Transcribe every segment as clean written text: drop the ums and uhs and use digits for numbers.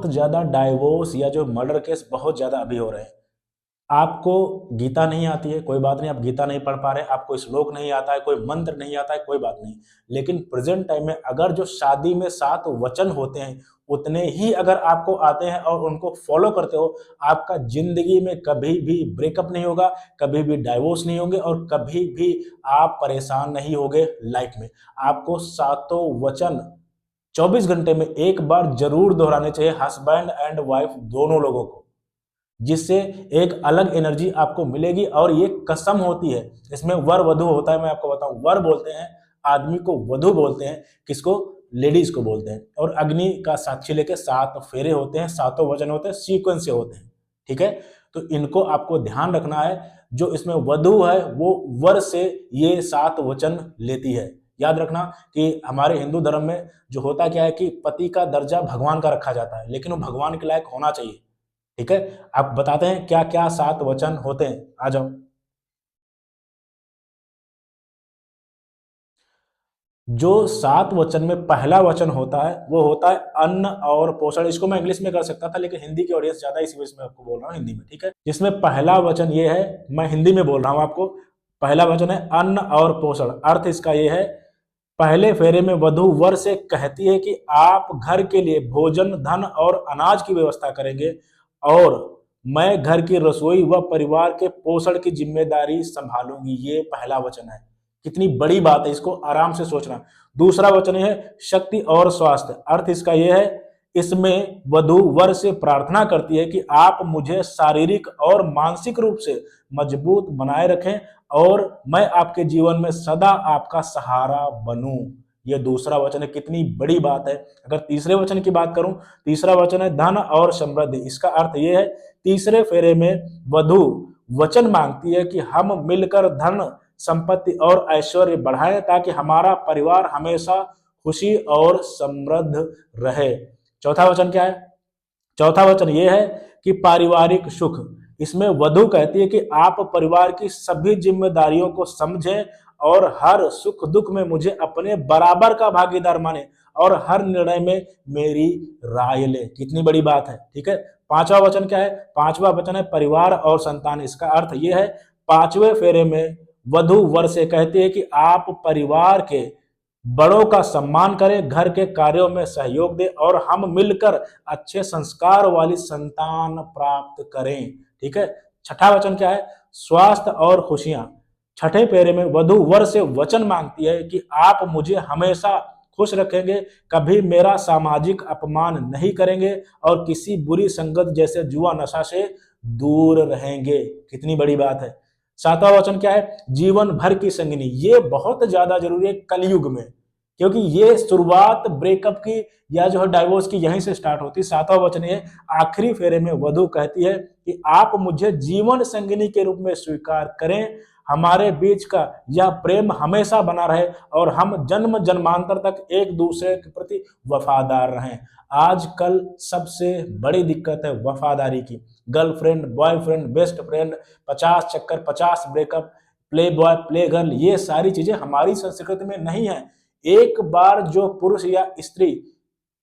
बहुत ज़्यादा डाइवोर्स या जो मर्डर केस बहुत ज़्यादा अभी हो रहे हैं। आपको गीता नहीं आती है, कोई बात नहीं, आप गीता नहीं पढ़ पा रहे, आपको श्लोक नहीं आता है, कोई मंत्र नहीं आता है, कोई बात नहीं। लेकिन प्रेजेंट टाइम में अगर जो शादी में 7 वचन होते हैं, उतने ही अगर आपको आते हैं और उनको फॉलो करते हो, आपका ज़िंदगी में कभी भी ब्रेकअप नहीं होगा, कभी भी डाइवोर्स नहीं होंगे और कभी भी आप परेशान नहीं होंगे लाइफ में। आपको सातों वचन 24 घंटे में एक बार ज़रूर दोहराने चाहिए हस्बैंड एंड वाइफ दोनों लोगों को, जिससे एक अलग एनर्जी आपको मिलेगी। और ये कसम होती है, इसमें वर वधु होता है। मैं आपको बताऊं, वर बोलते हैं आदमी को, वधु बोलते हैं किसको, लेडीज को बोलते हैं। और अग्नि का साक्षी लेके 7 फेरे होते हैं, सातों वचन होते हैं, सीक्वेंस से होते हैं, ठीक है। तो इनको आपको ध्यान रखना है। जो इसमें वधु है वो वर से ये 7 वचन लेती है। याद रखना कि हमारे हिंदू धर्म में जो होता क्या है कि पति का दर्जा भगवान का रखा जाता है, लेकिन वो भगवान के लायक होना चाहिए, ठीक है। आप बताते हैं क्या क्या 7 वचन होते हैं, आ जाओ। जो 7 वचन में पहला वचन होता है वो होता है अन्न और पोषण। इसको मैं इंग्लिश में कर सकता था, लेकिन हिंदी की ऑडियंस ज्यादा, इसी वजह से मैं आपको बोल रहा हूँ हिंदी में, ठीक है। जिसमें पहला वचन ये है, मैं हिंदी में बोल रहा हूँ आपको। पहला वचन है अन्न और पोषण। अर्थ इसका ये है, पहले फेरे में वधु वर से कहती है कि आप घर के लिए भोजन, धन और अनाज की व्यवस्था करेंगे और मैं घर की रसोई व परिवार के पोषण की जिम्मेदारी संभालूंगी। ये पहला वचन है। कितनी बड़ी बात है, इसको आराम से सोचना। दूसरा वचन है शक्ति और स्वास्थ्य। अर्थ इसका यह है, इसमें वधु वर से प्रार्थना करती है कि आप मुझे शारीरिक और मानसिक रूप से मजबूत बनाए रखें और मैं आपके जीवन में सदा आपका सहारा बनूं। यह दूसरा वचन है। कितनी बड़ी बात है। अगर तीसरे वचन की बात करूं, तीसरा वचन है धन और समृद्धि। इसका अर्थ यह है, तीसरे फेरे में वधु वचन मांगती है कि हम मिलकर धन, संपत्ति और ऐश्वर्य बढ़ाएं ताकि हमारा परिवार हमेशा खुशी और समृद्ध रहे। चौथा वचन क्या है? चौथा वचन यह है कि पारिवारिक सुख। इसमें वधु कहती है कि आप परिवार की सभी जिम्मेदारियों को समझें और हर सुख दुख में मुझे अपने बराबर का भागीदार माने और हर निर्णय में मेरी राय ले। कितनी बड़ी बात है, ठीक है। पांचवा वचन क्या है? पांचवा वचन है परिवार और संतान। इसका अर्थ यह है, पांचवें फेरे में वधु वर से कहती है कि आप परिवार के बड़ों का सम्मान करें, घर के कार्यों में सहयोग दें और हम मिलकर अच्छे संस्कार वाली संतान प्राप्त करें, ठीक है। छठा वचन क्या है? स्वास्थ्य और खुशियां। छठे फेरे में वधु वर से वचन मांगती है कि आप मुझे हमेशा खुश रखेंगे, कभी मेरा सामाजिक अपमान नहीं करेंगे और किसी बुरी संगत जैसे जुआ नशा से दूर रहेंगे। कितनी बड़ी बात है। सातवां वचन क्या है? जीवन भर की संगिनी। ये बहुत ज्यादा जरूरी है कलयुग में, क्योंकि ये शुरुआत ब्रेकअप की या जो है डाइवोर्स की यहीं से स्टार्ट होती है। सातवां वचन ये, आखिरी फेरे में वधु कहती है कि आप मुझे जीवन संगिनी के रूप में स्वीकार करें, हमारे बीच का यह प्रेम हमेशा बना रहे और हम जन्म जन्मांतर तक एक दूसरे के प्रति वफादार रहें। आजकल सबसे बड़ी दिक्कत है वफादारी की। गर्लफ्रेंड, बॉयफ्रेंड, बेस्ट फ्रेंड, 50 चक्कर, 50 breakup, play boy, play girl, ये सारी चीजें हमारी संस्कृति में नहीं है। एक बार जो पुरुष या स्त्री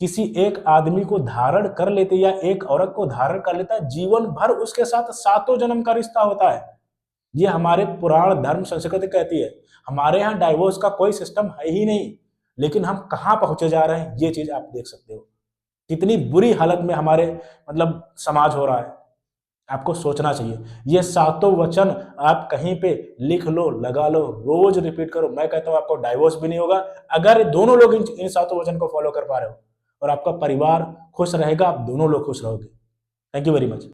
किसी एक आदमी को धारण कर लेते या एक औरत को धारण कर लेता है, जीवन भर उसके साथ सातों जन्म का रिश्ता होता है। ये हमारे पुराण धर्म संस्कृति कहती है। हमारे यहाँ डाइवोर्स का कोई सिस्टम है ही नहीं, लेकिन हम कहाँ पहुंचे जा रहे हैं ये चीज आप देख सकते हो। कितनी बुरी हालत में हमारे मतलब समाज हो रहा है। आपको सोचना चाहिए। ये सातों वचन आप कहीं पे लिख लो, लगा लो, रोज रिपीट करो। मैं कहता हूं आपको डाइवोर्स भी नहीं होगा अगर दोनों लोग इन सातों वचन को फॉलो कर पा रहे हो, और आपका परिवार खुश रहेगा, आप दोनों लोग खुश रहोगे। Thank you very much.